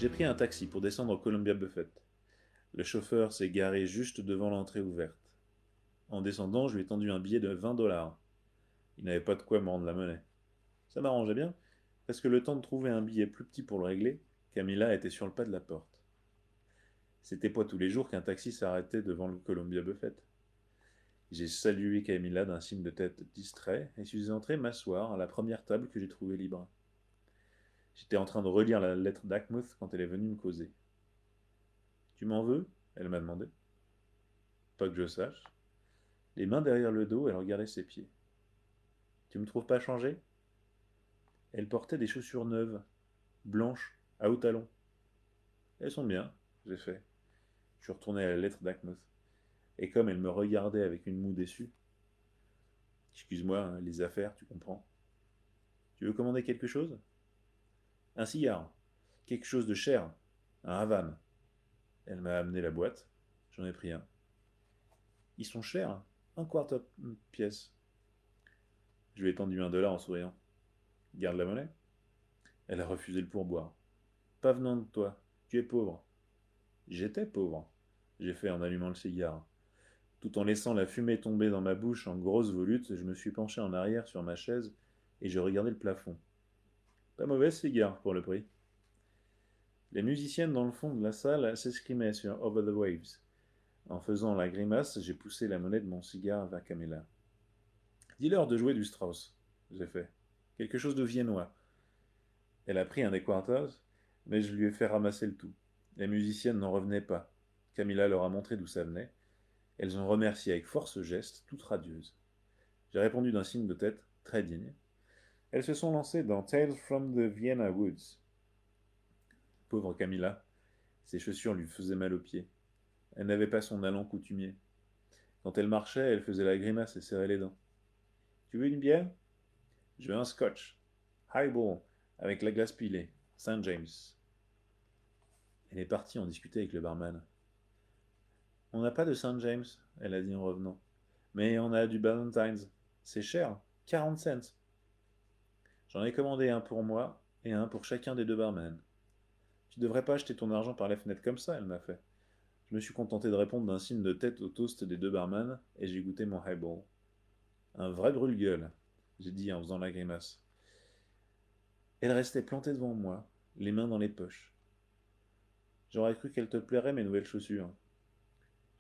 J'ai pris un taxi pour descendre au Columbia Buffet. Le chauffeur s'est garé juste devant l'entrée ouverte. En descendant, je lui ai tendu un billet de 20 dollars. Il n'avait pas de quoi me rendre la monnaie. Ça m'arrangeait bien, parce que le temps de trouver un billet plus petit pour le régler, Camilla était sur le pas de la porte. C'était pas tous les jours qu'un taxi s'arrêtait devant le Columbia Buffet. J'ai salué Camilla d'un signe de tête distrait et suis entré m'asseoir à la première table que j'ai trouvée libre. J'étais en train de relire la lettre d'Ackmouth quand elle est venue me causer. Tu m'en veux? Elle m'a demandé. Pas que je sache. Les mains derrière le dos, elle regardait ses pieds. Tu me trouves pas changé? Elle portait des chaussures neuves, blanches, à hauts talons. Elles sont bien, j'ai fait. Je suis retourné à la lettre d'Ackmouth. Et comme elle me regardait avec une moue déçue, excuse-moi, hein, les affaires, tu comprends. Tu veux commander quelque chose? Un cigare. Quelque chose de cher. Un Havane. Elle m'a amené la boîte. J'en ai pris un. Ils sont chers, hein. Un quarter pièce. Je lui ai tendu 1 dollar en souriant. Garde la monnaie. Elle a refusé le pourboire. Pas venant de toi. Tu es pauvre. J'étais pauvre, j'ai fait en allumant le cigare. Tout en laissant la fumée tomber dans ma bouche en grosses volutes, je me suis penché en arrière sur ma chaise et je regardais le plafond. Pas mauvais cigare pour le prix. Les musiciennes dans le fond de la salle s'escrimaient sur Over the Waves. En faisant la grimace, j'ai poussé la monnaie de mon cigare vers Camilla. Dis-leur de jouer du Strauss, j'ai fait. Quelque chose de viennois. Elle a pris un des quarters, mais je lui ai fait ramasser le tout. Les musiciennes n'en revenaient pas. Camilla leur a montré d'où ça venait. Elles ont remercié avec force geste, toutes radieuses. J'ai répondu d'un signe de tête, très digne. Elles se sont lancées dans Tales from the Vienna Woods. Pauvre Camilla, ses chaussures lui faisaient mal aux pieds. Elle n'avait pas son allant coutumier. Quand elle marchait, elle faisait la grimace et serrait les dents. Tu veux une bière? Je veux un scotch. Highball, avec la glace pilée. Saint James. Elle est partie en discuter avec le barman. On n'a pas de Saint James, elle a dit en revenant. Mais on a du Ballantines. C'est cher, 40 cents. J'en ai commandé un pour moi et un pour chacun des deux barmen. Tu devrais pas jeter ton argent par la fenêtre comme ça, elle m'a fait. Je me suis contenté de répondre d'un signe de tête au toast des deux barman et j'ai goûté mon highball. Un vrai brûle-gueule, j'ai dit en faisant la grimace. Elle restait plantée devant moi, les mains dans les poches. J'aurais cru qu'elle te plairait mes nouvelles chaussures.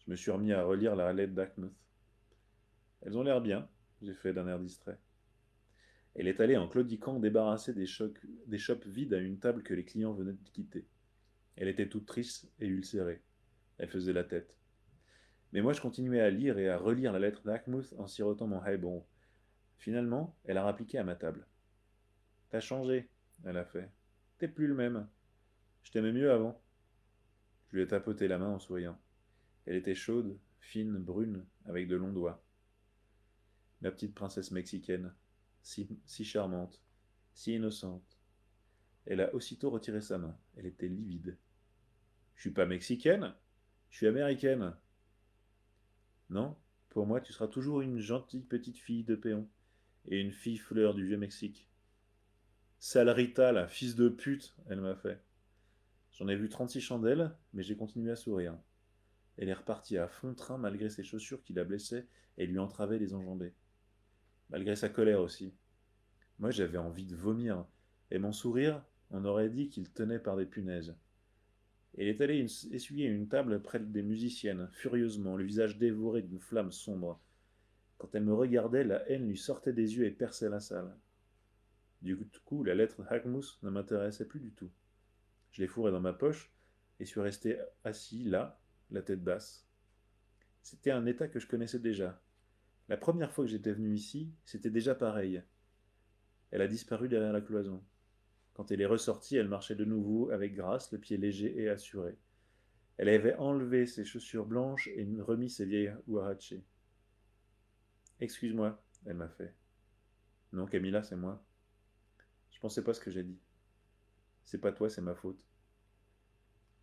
Je me suis remis à relire la lettre d'Ackmouth. Elles ont l'air bien, j'ai fait d'un air distrait. Elle est allée en claudiquant débarrasser des chopes vides à une table que les clients venaient de quitter. Elle était toute triste et ulcérée. Elle faisait la tête. Mais moi, je continuais à lire et à relire la lettre d'Ackmouth en sirotant mon highball. Finalement, elle a rappliqué à ma table. T'as changé, elle a fait. T'es plus le même. Je t'aimais mieux avant. Je lui ai tapoté la main en souriant. Elle était chaude, fine, brune, avec de longs doigts. Ma petite princesse mexicaine, si charmante, si innocente. Elle a aussitôt retiré sa main. Elle était livide. Je suis pas mexicaine, je suis américaine. Non, pour moi, tu seras toujours une gentille petite fille de péon et une fille fleur du vieux Mexique. Sale Rita, la fils de pute, elle m'a fait. J'en ai vu 36 chandelles, mais j'ai continué à sourire. Elle est repartie à fond de train malgré ses chaussures qui la blessaient et lui entravaient les enjambées. Malgré sa colère aussi. Moi, j'avais envie de vomir. Et mon sourire, on aurait dit qu'il tenait par des punaises. Elle est allée essuyer une table près des musiciennes, furieusement, le visage dévoré d'une flamme sombre. Quand elle me regardait, la haine lui sortait des yeux et perçait la salle. Du coup, la lettre Hackmouth ne m'intéressait plus du tout. Je l'ai fourrée dans ma poche et suis resté assis là, la tête basse. C'était un état que je connaissais déjà. La première fois que j'étais venu ici, c'était déjà pareil. Elle a disparu derrière la cloison. Quand elle est ressortie, elle marchait de nouveau avec grâce, le pied léger et assuré. Elle avait enlevé ses chaussures blanches et remis ses vieilles huaraches. Excuse-moi, elle m'a fait. Non, Camilla, c'est moi. Je pensais pas ce que j'ai dit. C'est pas toi, c'est ma faute.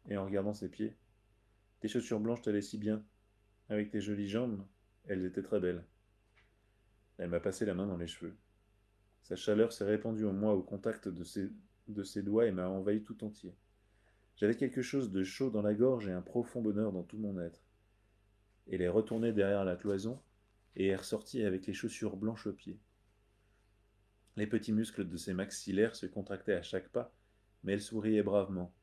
Et en regardant ses pieds, tes chaussures blanches t'allaient si bien. Avec tes jolies jambes, elles étaient très belles. Elle m'a passé la main dans les cheveux. Sa chaleur s'est répandue en moi au contact de ses doigts et m'a envahi tout entier. J'avais quelque chose de chaud dans la gorge et un profond bonheur dans tout mon être. Elle est retournée derrière la cloison et est ressortie avec les chaussures blanches aux pieds. Les petits muscles de ses maxillaires se contractaient à chaque pas, mais elle souriait bravement.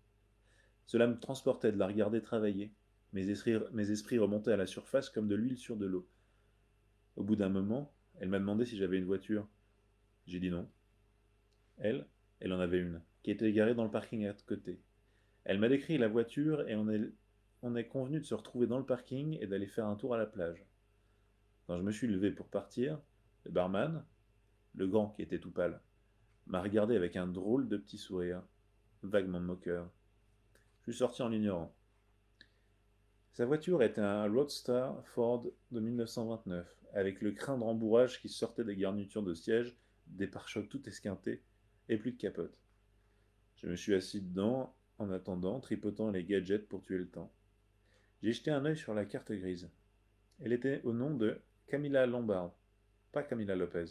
Cela me transportait de la regarder travailler. Mes esprits remontaient à la surface comme de l'huile sur de l'eau. Au bout d'un moment, elle m'a demandé si j'avais une voiture. J'ai dit non. Elle, elle en avait une, qui était garée dans le parking à côté. Elle m'a décrit la voiture et on est convenu de se retrouver dans le parking et d'aller faire un tour à la plage. Quand je me suis levé pour partir, le barman, le grand qui était tout pâle, m'a regardé avec un drôle de petit sourire, vaguement moqueur. Je suis sorti en l'ignorant. Sa voiture était un Roadster Ford de 1929, avec le crin de rembourrage qui sortait des garnitures de siège, des pare-chocs tout esquintés, et plus de capote. Je me suis assis dedans, en attendant, tripotant les gadgets pour tuer le temps. J'ai jeté un œil sur la carte grise. Elle était au nom de Camilla Lombard, pas Camilla Lopez.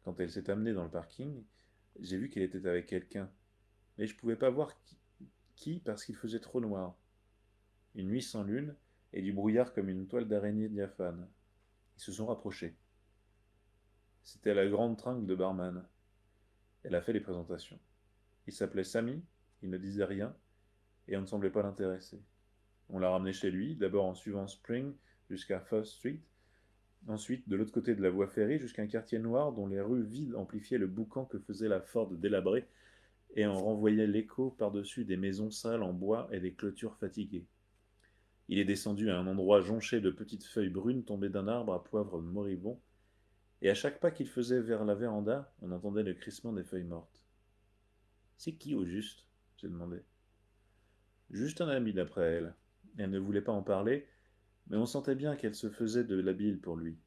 Quand elle s'est amenée dans le parking, j'ai vu qu'elle était avec quelqu'un, mais je ne pouvais pas voir qui parce qu'il faisait trop noir. Une nuit sans lune et du brouillard comme une toile d'araignée diaphane. Ils se sont rapprochés. C'était la grande tringle de barman. Elle a fait les présentations. Il s'appelait Sammy, il ne disait rien, et on ne semblait pas l'intéresser. On l'a ramené chez lui, d'abord en suivant Spring jusqu'à First Street, ensuite de l'autre côté de la voie ferrée jusqu'à un quartier noir dont les rues vides amplifiaient le boucan que faisait la Ford délabrée et en renvoyaient l'écho par-dessus des maisons sales en bois et des clôtures fatiguées. Il est descendu à un endroit jonché de petites feuilles brunes tombées d'un arbre à poivre moribond, et à chaque pas qu'il faisait vers la véranda, on entendait le crissement des feuilles mortes. C'est qui au juste? J'ai demandé. Juste un ami d'après elle. Elle ne voulait pas en parler, mais on sentait bien qu'elle se faisait de la bile pour lui.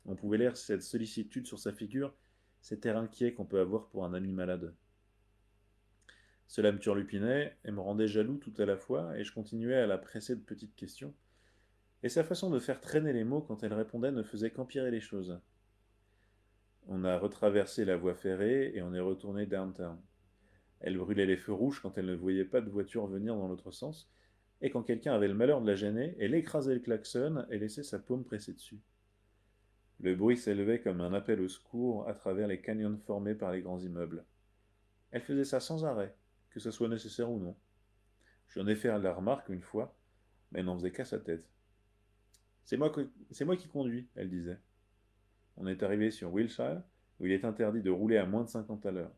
On pouvait lire cette sollicitude sur sa figure, cet air inquiet qu'on peut avoir pour un ami malade. Cela me turlupinait et me rendait jaloux tout à la fois, et je continuais à la presser de petites questions. Et sa façon de faire traîner les mots quand elle répondait ne faisait qu'empirer les choses. On a retraversé la voie ferrée et on est retourné downtown. Elle brûlait les feux rouges quand elle ne voyait pas de voiture venir dans l'autre sens, et quand quelqu'un avait le malheur de la gêner, elle écrasait le klaxon et laissait sa paume pressée dessus. Le bruit s'élevait comme un appel au secours à travers les canyons formés par les grands immeubles. Elle faisait ça sans arrêt, que ce soit nécessaire ou non. J'en ai fait la remarque une fois, mais elle n'en faisait qu'à sa tête. C'est moi qui conduis, elle disait. On est arrivé sur Wilshire, où il est interdit de rouler à moins de 50 à l'heure.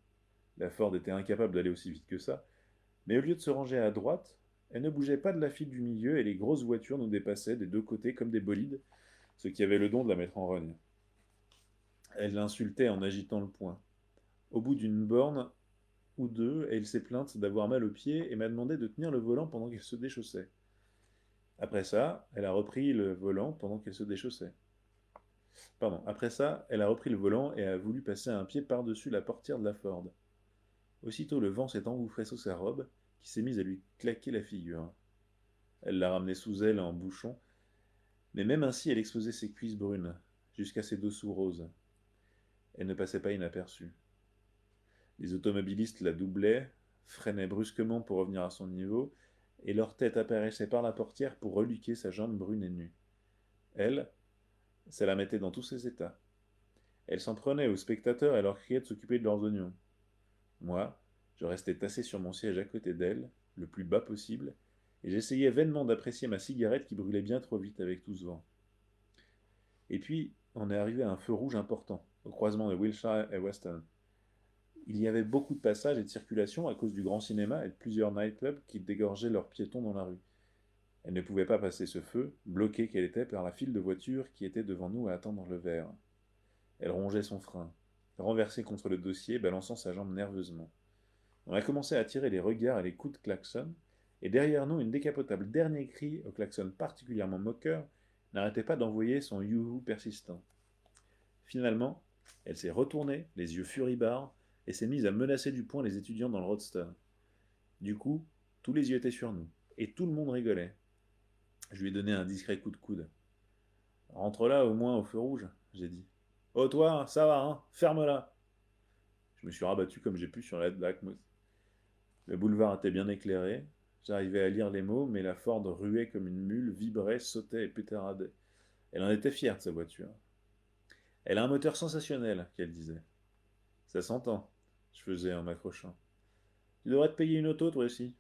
La Ford était incapable d'aller aussi vite que ça, mais au lieu de se ranger à droite, elle ne bougeait pas de la file du milieu et les grosses voitures nous dépassaient des deux côtés comme des bolides, ce qui avait le don de la mettre en rogne. Elle l'insultait en agitant le poing. Au bout d'une borne ou deux, elle s'est plainte d'avoir mal aux pieds et m'a demandé de tenir le volant pendant qu'elle se déchaussait. Après ça, elle a repris le volant pendant qu'elle se déchaussait. Après ça, elle a repris le volant et a voulu passer un pied par-dessus la portière de la Ford. Aussitôt, le vent s'est engouffré sous sa robe, qui s'est mise à lui claquer la figure. Elle l'a ramené sous elle en bouchon, mais même ainsi, elle exposait ses cuisses brunes, jusqu'à ses dessous roses. Elle ne passait pas inaperçue. Les automobilistes la doublaient, freinaient brusquement pour revenir à son niveau, et leur tête apparaissait par la portière pour reluquer sa jambe brune et nue. Elle, ça la mettait dans tous ses états. Elle s'en prenait aux spectateurs et leur criait de s'occuper de leurs oignons. Moi, je restais tassé sur mon siège à côté d'elle, le plus bas possible, et j'essayais vainement d'apprécier ma cigarette qui brûlait bien trop vite avec tout ce vent. Et puis, on est arrivé à un feu rouge important, au croisement de Wilshire et Weston. Il y avait beaucoup de passages et de circulation à cause du grand cinéma et de plusieurs nightclubs qui dégorgeaient leurs piétons dans la rue. Elle ne pouvait pas passer ce feu, bloquée qu'elle était par la file de voitures qui était devant nous à attendre le vert. Elle rongeait son frein, renversée contre le dossier, balançant sa jambe nerveusement. On a commencé à tirer les regards et les coups de klaxon, et derrière nous, une décapotable dernier cri, au klaxon particulièrement moqueur, n'arrêtait pas d'envoyer son youhou persistant. Finalement, elle s'est retournée, les yeux furibards, et s'est mise à menacer du poing les étudiants dans le roadster. Du coup, tous les yeux étaient sur nous, et tout le monde rigolait. Je lui ai donné un discret coup de coude. Rentre là, au moins, au feu rouge, j'ai dit. Oh toi, ça va, hein, ferme-la. Je me suis rabattu comme j'ai pu sur la Blackmouth. Le boulevard était bien éclairé. J'arrivais à lire les mots, mais la Ford ruait comme une mule, vibrait, sautait et pétaradait. Elle en était fière de sa voiture. Elle a un moteur sensationnel, qu'elle disait. Ça s'entend, je faisais en m'accrochant. Tu devrais te payer une auto, toi aussi.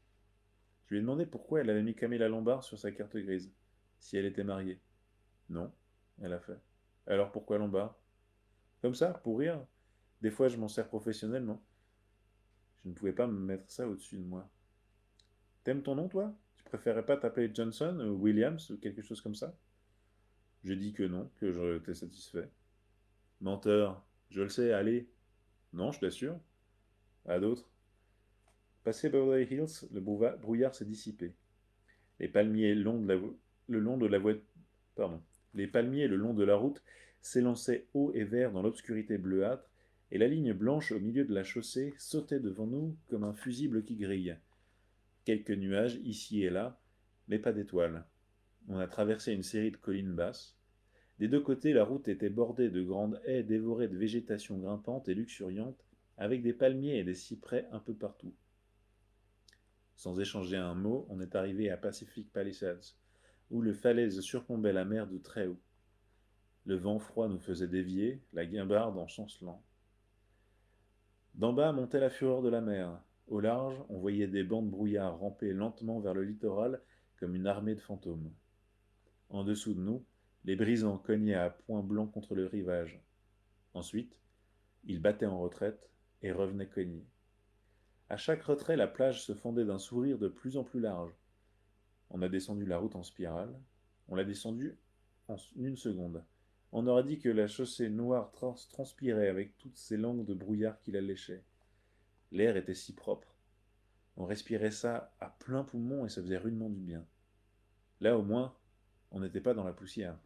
Je lui ai demandé pourquoi elle avait mis Camilla Lombard sur sa carte grise, si elle était mariée. Non, elle a fait. Alors pourquoi Lombard? Comme ça, pour rire. Des fois, je m'en sers professionnellement. Je ne pouvais pas me mettre ça au-dessus de moi. T'aimes ton nom, toi? Tu préférais pas t'appeler Johnson ou Williams ou quelque chose comme ça? J'ai dit que non, que j'étais satisfait. Menteur, je le sais, allez. Non, je t'assure. À d'autres. Passé Beverly Hills, le brouillard s'est dissipé. Les palmiers le long de la voie... Pardon. Les palmiers le long de la route s'élançaient hauts et verts dans l'obscurité bleuâtre, et la ligne blanche au milieu de la chaussée sautait devant nous comme un fusible qui grille. Quelques nuages ici et là, mais pas d'étoiles. On a traversé une série de collines basses. Des deux côtés, la route était bordée de grandes haies dévorées de végétation grimpante et luxuriante, avec des palmiers et des cyprès un peu partout. Sans échanger un mot, on est arrivé à Pacific Palisades, où les falaises surplombaient la mer de très haut. Le vent froid nous faisait dévier, la guimbarde en chancelant. D'en bas montait la fureur de la mer. Au large, on voyait des bancs de brouillard ramper lentement vers le littoral comme une armée de fantômes. En dessous de nous, les brisants cognaient à poings blancs contre le rivage. Ensuite, ils battaient en retraite et revenaient cogner. À chaque retrait, la plage se fendait d'un sourire de plus en plus large. On a descendu la route en spirale. On l'a descendue en une seconde. On aurait dit que la chaussée noire transpirait avec toutes ces langues de brouillard qui la léchaient. L'air était si propre. On respirait ça à plein poumon et ça faisait rudement du bien. Là, au moins, on n'était pas dans la poussière.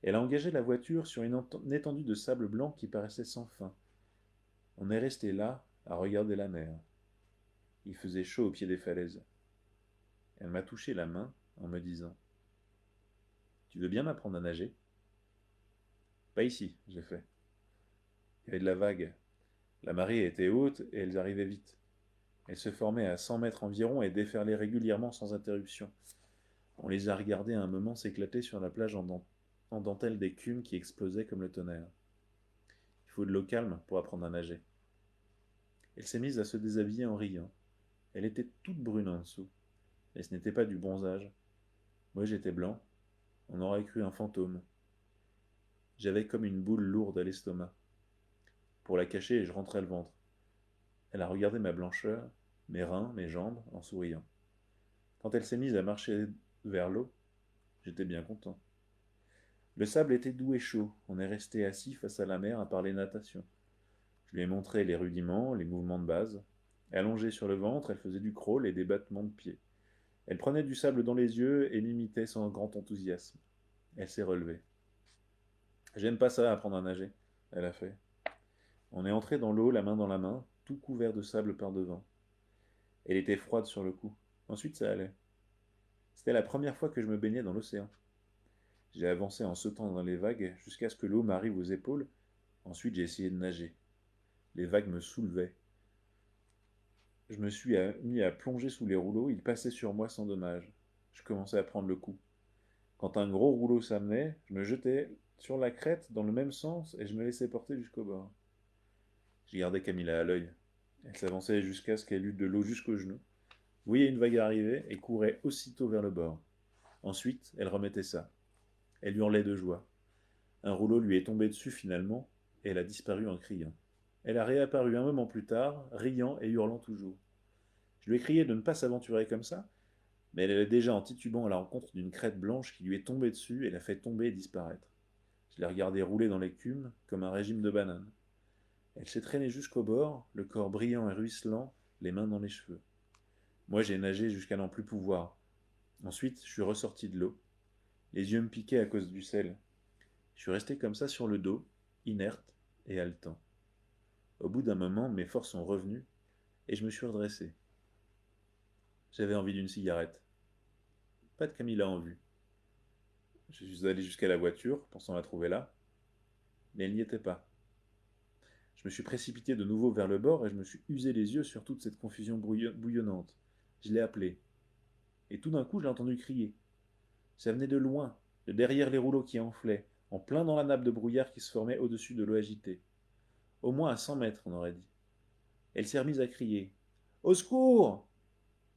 Elle a engagé la voiture sur une étendue de sable blanc qui paraissait sans fin. On est resté là, à regarder la mer. Il faisait chaud au pied des falaises. Elle m'a touché la main en me disant: Tu veux bien m'apprendre à nager? Pas ici, j'ai fait. Il y avait de la vague. La marée était haute et elles arrivaient vite. Elles se formaient à 100 mètres environ et déferlaient régulièrement sans interruption. On les a regardées un moment s'éclater sur la plage en dentelle d'écume qui explosait comme le tonnerre. Il faut de l'eau calme pour apprendre à nager. Elle s'est mise à se déshabiller en riant. Elle était toute brune en dessous. Et ce n'était pas du bronzage. Moi j'étais blanc. On aurait cru un fantôme. J'avais comme une boule lourde à l'estomac. Pour la cacher, je rentrais le ventre. Elle a regardé ma blancheur, mes reins, mes jambes, en souriant. Quand elle s'est mise à marcher vers l'eau, j'étais bien content. Le sable était doux et chaud. On est resté assis face à la mer à parler natation. Je lui ai montré les rudiments, les mouvements de base. Allongée sur le ventre, elle faisait du crawl et des battements de pieds. Elle prenait du sable dans les yeux et m'imitait sans grand enthousiasme. Elle s'est relevée. J'aime pas ça, apprendre à nager, elle a fait. On est entré dans l'eau, la main dans la main, tout couvert de sable par devant. Elle était froide sur le coup. Ensuite, ça allait. C'était la première fois que je me baignais dans l'océan. J'ai avancé en sautant dans les vagues jusqu'à ce que l'eau m'arrive aux épaules. Ensuite, j'ai essayé de nager. Les vagues me soulevaient. Je me suis mis à plonger sous les rouleaux. Ils passaient sur moi sans dommage. Je commençais à prendre le coup. Quand un gros rouleau s'amenait, je me jetais sur la crête dans le même sens et je me laissais porter jusqu'au bord. J'ai gardé Camilla à l'œil. Elle s'avançait jusqu'à ce qu'elle eût de l'eau jusqu'aux genoux, voyait une vague arriver et courait aussitôt vers le bord. Ensuite, elle remettait ça. Elle hurlait de joie. Un rouleau lui est tombé dessus finalement et elle a disparu en criant. Elle a réapparu un moment plus tard, riant et hurlant toujours. Je lui ai crié de ne pas s'aventurer comme ça, mais elle allait déjà en titubant à la rencontre d'une crête blanche qui lui est tombée dessus et l'a fait tomber et disparaître. Je l'ai regardée rouler dans l'écume comme un régime de bananes. Elle s'est traînée jusqu'au bord, le corps brillant et ruisselant, les mains dans les cheveux. Moi, j'ai nagé jusqu'à n'en plus pouvoir. Ensuite, je suis ressorti de l'eau. Les yeux me piquaient à cause du sel. Je suis resté comme ça sur le dos, inerte et haletant. Au bout d'un moment, mes forces sont revenues et je me suis redressé. J'avais envie d'une cigarette. Pas de Camilla en vue. Je suis allé jusqu'à la voiture, pensant la trouver là, mais elle n'y était pas. Je me suis précipité de nouveau vers le bord et je me suis usé les yeux sur toute cette confusion bouillonnante. Je l'ai appelé. Et tout d'un coup, je l'ai entendu crier. Ça venait de loin, de derrière les rouleaux qui enflaient, en plein dans la nappe de brouillard qui se formait au-dessus de l'eau agitée. Au moins à 100 mètres, on aurait dit. Elle s'est remise à crier. Au secours!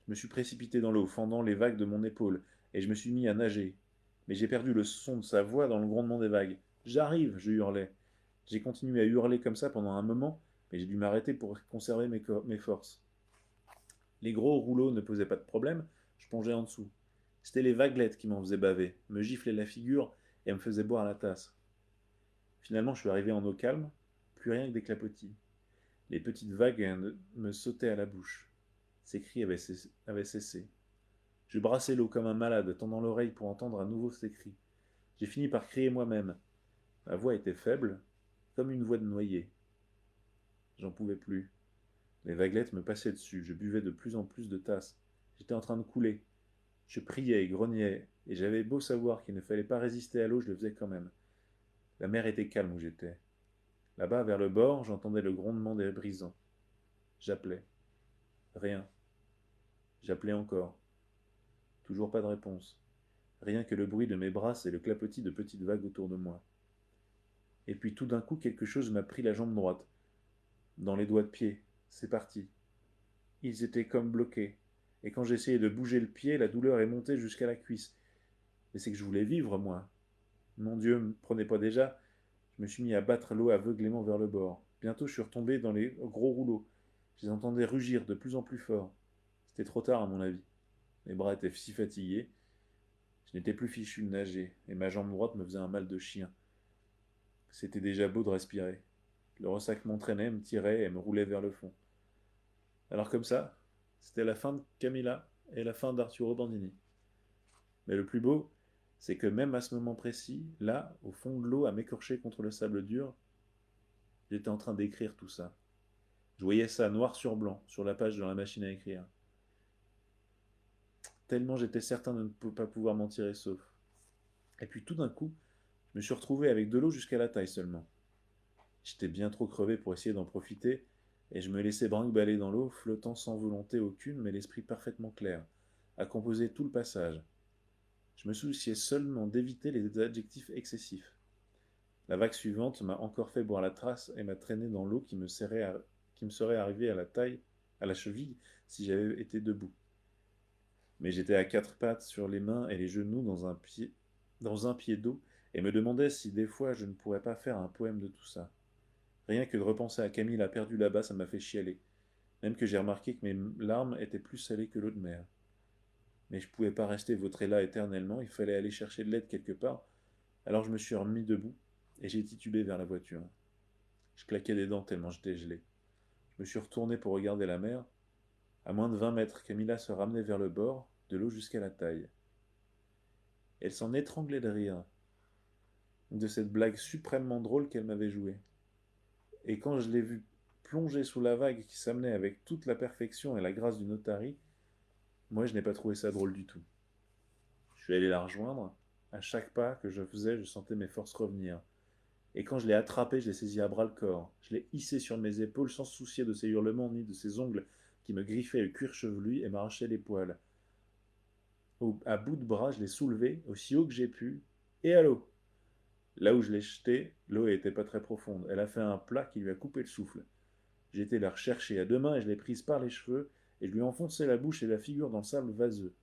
Je me suis précipité dans l'eau, fendant les vagues de mon épaule, et je me suis mis à nager. Mais j'ai perdu le son de sa voix dans le grondement des vagues. J'arrive, je hurlais. J'ai continué à hurler comme ça pendant un moment, mais j'ai dû m'arrêter pour conserver mes forces. Les gros rouleaux ne posaient pas de problème, je plongeais en dessous. C'était les vaguelettes qui m'en faisaient baver, me giflaient la figure et me faisaient boire la tasse. Finalement, je suis arrivé en eau calme, plus rien que des clapotis. Les petites vagues me sautaient à la bouche. Ces cris avaient cessé. Je brassais l'eau comme un malade, tendant l'oreille pour entendre à nouveau ces cris. J'ai fini par crier moi-même. Ma voix était faible, comme une voix de noyé. J'en pouvais plus. Les vaguelettes me passaient dessus, je buvais de plus en plus de tasses. J'étais en train de couler. Je priais et grognais, et j'avais beau savoir qu'il ne fallait pas résister à l'eau, je le faisais quand même. La mer était calme où j'étais. Là-bas, vers le bord, j'entendais le grondement des brisants. J'appelais. Rien. J'appelais encore. Toujours pas de réponse. Rien que le bruit de mes brasses et le clapotis de petites vagues autour de moi. Et puis tout d'un coup, quelque chose m'a pris la jambe droite, dans les doigts de pied. C'est parti. Ils étaient comme bloqués. Et quand j'essayais de bouger le pied, la douleur est montée jusqu'à la cuisse. Mais c'est que je voulais vivre, moi. Mon Dieu, me prenez pas déjà. Je me suis mis à battre l'eau aveuglément vers le bord. Bientôt, je suis retombé dans les gros rouleaux. Je les entendais rugir de plus en plus fort. C'était trop tard, à mon avis. Mes bras étaient si fatigués. Je n'étais plus fichu de nager, et ma jambe droite me faisait un mal de chien. C'était déjà beau de respirer. Le ressac m'entraînait, me tirait et me roulait vers le fond. Alors comme ça, c'était la fin de Camilla et la fin d'Arturo Bandini. Mais le plus beau, c'est que même à ce moment précis, là, au fond de l'eau, à m'écorcher contre le sable dur, j'étais en train d'écrire tout ça. Je voyais ça noir sur blanc, sur la page de la machine à écrire. Tellement j'étais certain de ne pas pouvoir m'en tirer sauf. Et puis tout d'un coup, je me suis retrouvé avec de l'eau jusqu'à la taille seulement. J'étais bien trop crevé pour essayer d'en profiter, et je me laissais brinque-baller dans l'eau, flottant sans volonté aucune, mais l'esprit parfaitement clair, à composer tout le passage. Je me souciais seulement d'éviter les adjectifs excessifs. La vague suivante m'a encore fait boire la trace et m'a traîné dans l'eau qui me serait arrivée à la taille, à la cheville, si j'avais été debout. Mais j'étais à quatre pattes sur les mains et les genoux dans un pied d'eau, et me demandais si des fois je ne pourrais pas faire un poème de tout ça. Rien que de repenser à Camille a perdu là-bas, ça m'a fait chialer. Même que j'ai remarqué que mes larmes étaient plus salées que l'eau de mer. Mais je ne pouvais pas rester vautré là éternellement, il fallait aller chercher de l'aide quelque part. Alors je me suis remis debout et j'ai titubé vers la voiture. Je claquais des dents tellement j'étais gelé. Je me suis retourné pour regarder la mer. À moins de 20 mètres, Camilla se ramenait vers le bord, de l'eau jusqu'à la taille. Elle s'en étranglait de rire, de cette blague suprêmement drôle qu'elle m'avait jouée. Et quand je l'ai vue plonger sous la vague qui s'amenait avec toute la perfection et la grâce du notari, moi je n'ai pas trouvé ça drôle du tout. Je suis allé la rejoindre. À chaque pas que je faisais, je sentais mes forces revenir. Et quand je l'ai attrapée, je l'ai saisie à bras le corps. Je l'ai hissée sur mes épaules sans se soucier de ses hurlements ni de ses ongles qui me griffaient le cuir chevelu et m'arrachaient les poils. À bout de bras, je l'ai soulevée aussi haut que j'ai pu. Et à l'eau. Là où je l'ai jetée, l'eau n'était pas très profonde. Elle a fait un plat qui lui a coupé le souffle. J'ai été la rechercher à deux mains et je l'ai prise par les cheveux et je lui ai enfoncé la bouche et la figure dans le sable vaseux.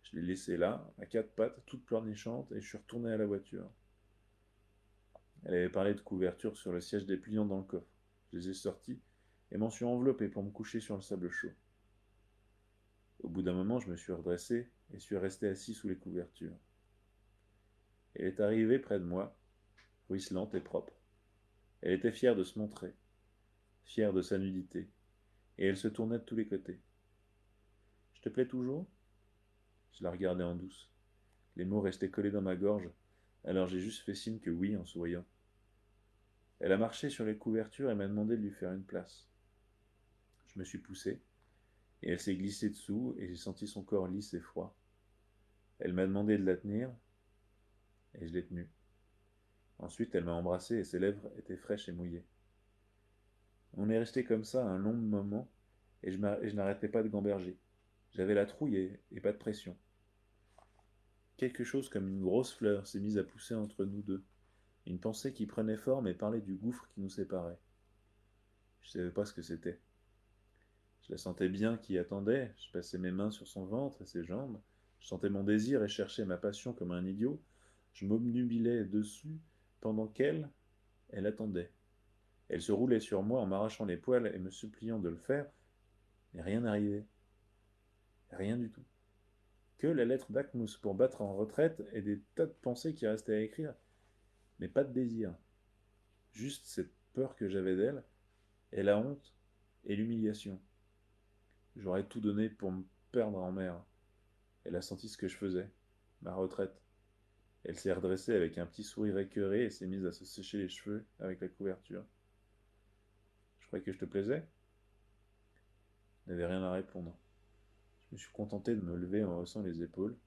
Je l'ai laissée là, à quatre pattes, toute pleurnichante, et je suis retourné à la voiture. Elle avait parlé de couverture sur le siège dépliant dans le coffre. Je les ai sortis et m'en suis enveloppé pour me coucher sur le sable chaud. Au bout d'un moment, je me suis redressé et suis resté assis sous les couvertures. Elle est arrivée près de moi, ruisselante et propre. Elle était fière de se montrer, fière de sa nudité, et elle se tournait de tous les côtés. Je te plais toujours? Je la regardais en douce. Les mots restaient collés dans ma gorge, alors j'ai juste fait signe que oui en souriant. Elle a marché sur les couvertures et m'a demandé de lui faire une place. Je me suis poussé, et elle s'est glissée dessous, et j'ai senti son corps lisse et froid. Elle m'a demandé de la tenir, et je l'ai tenue. Ensuite, elle m'a embrassé, et ses lèvres étaient fraîches et mouillées. On est resté comme ça un long moment, et je n'arrêtais pas de gamberger. J'avais la trouille et pas de pression. Quelque chose comme une grosse fleur s'est mise à pousser entre nous deux. Une pensée qui prenait forme et parlait du gouffre qui nous séparait. Je savais pas ce que c'était. Je la sentais bien qui attendait, je passais mes mains sur son ventre et ses jambes, je sentais mon désir et cherchais ma passion comme un idiot, je m'obnubilais dessus pendant elle attendait. Elle se roulait sur moi en m'arrachant les poils et me suppliant de le faire, mais rien n'arrivait. Rien du tout. Que la lettre d'Akmous pour battre en retraite et des tas de pensées qui restaient à écrire, mais pas de désir. Juste cette peur que j'avais d'elle, et la honte et l'humiliation. J'aurais tout donné pour me perdre en mer. Elle a senti ce que je faisais, ma retraite. Elle s'est redressée avec un petit sourire écœuré et s'est mise à se sécher les cheveux avec la couverture. Je croyais que je te plaisais? Je n'avais rien à répondre. Je me suis contenté de me lever en haussant les épaules.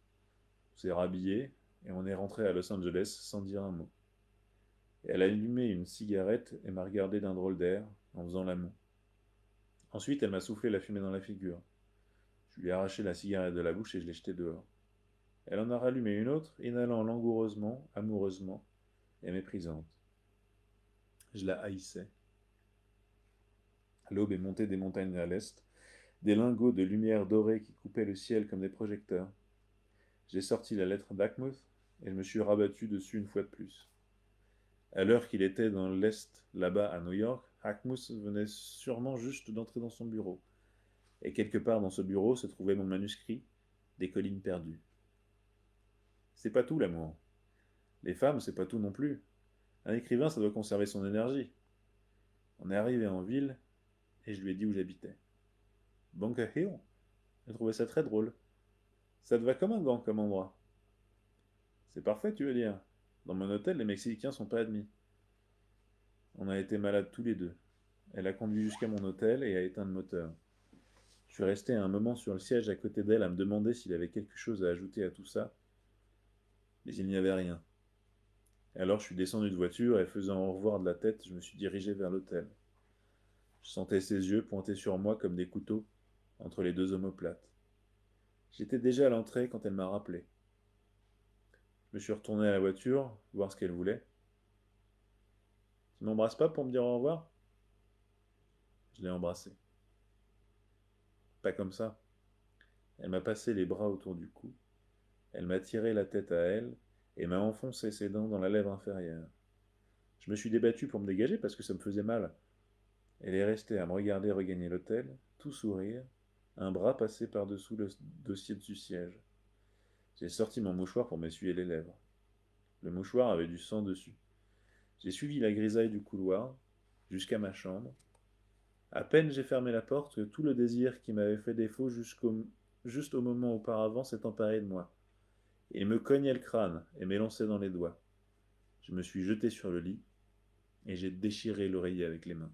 On s'est rhabillé et on est rentré à Los Angeles sans dire un mot. Et elle a allumé une cigarette et m'a regardé d'un drôle d'air en faisant l'amour. Ensuite, elle m'a soufflé la fumée dans la figure. Je lui ai arraché la cigarette de la bouche et je l'ai jetée dehors. Elle en a rallumé une autre, inhalant langoureusement, amoureusement et méprisante. Je la haïssais. L'aube est montée des montagnes à l'est, des lingots de lumière dorée qui coupaient le ciel comme des projecteurs. J'ai sorti la lettre d'Akmouth et je me suis rabattu dessus une fois de plus. À l'heure qu'il était dans l'est, là-bas à New York, Akmouth venait sûrement juste d'entrer dans son bureau. Et quelque part dans ce bureau se trouvait mon manuscrit, Des collines perdues. C'est pas tout l'amour. Les femmes, c'est pas tout non plus. Un écrivain, ça doit conserver son énergie. On est arrivé en ville et je lui ai dit où j'habitais. Bunker Hill. J'ai trouvé ça très drôle. Ça te va comme un gant comme endroit. C'est parfait, tu veux dire. Dans mon hôtel, les Mexicains sont pas admis. On a été malades tous les deux. Elle a conduit jusqu'à mon hôtel et a éteint le moteur. Je suis resté un moment sur le siège à côté d'elle à me demander s'il avait quelque chose à ajouter à tout ça, mais il n'y avait rien. Et alors je suis descendu de voiture et faisant au revoir de la tête, je me suis dirigé vers l'hôtel. Je sentais ses yeux pointés sur moi comme des couteaux entre les deux omoplates. J'étais déjà à l'entrée quand elle m'a rappelé. Je me suis retourné à la voiture, voir ce qu'elle voulait. Tu m'embrasses pas pour me dire au revoir? Je l'ai embrassée. Pas comme ça. Elle m'a passé les bras autour du cou. Elle m'a tiré la tête à elle et m'a enfoncé ses dents dans la lèvre inférieure. Je me suis débattu pour me dégager parce que ça me faisait mal. Elle est restée à me regarder regagner l'hôtel, tout sourire, un bras passé par-dessous le dossier du siège. J'ai sorti mon mouchoir pour m'essuyer les lèvres. Le mouchoir avait du sang dessus. J'ai suivi la grisaille du couloir, jusqu'à ma chambre. À peine j'ai fermé la porte que tout le désir qui m'avait fait défaut juste au moment auparavant s'est emparé de moi. Il me cognait le crâne et m'élançait dans les doigts. Je me suis jeté sur le lit et j'ai déchiré l'oreiller avec les mains.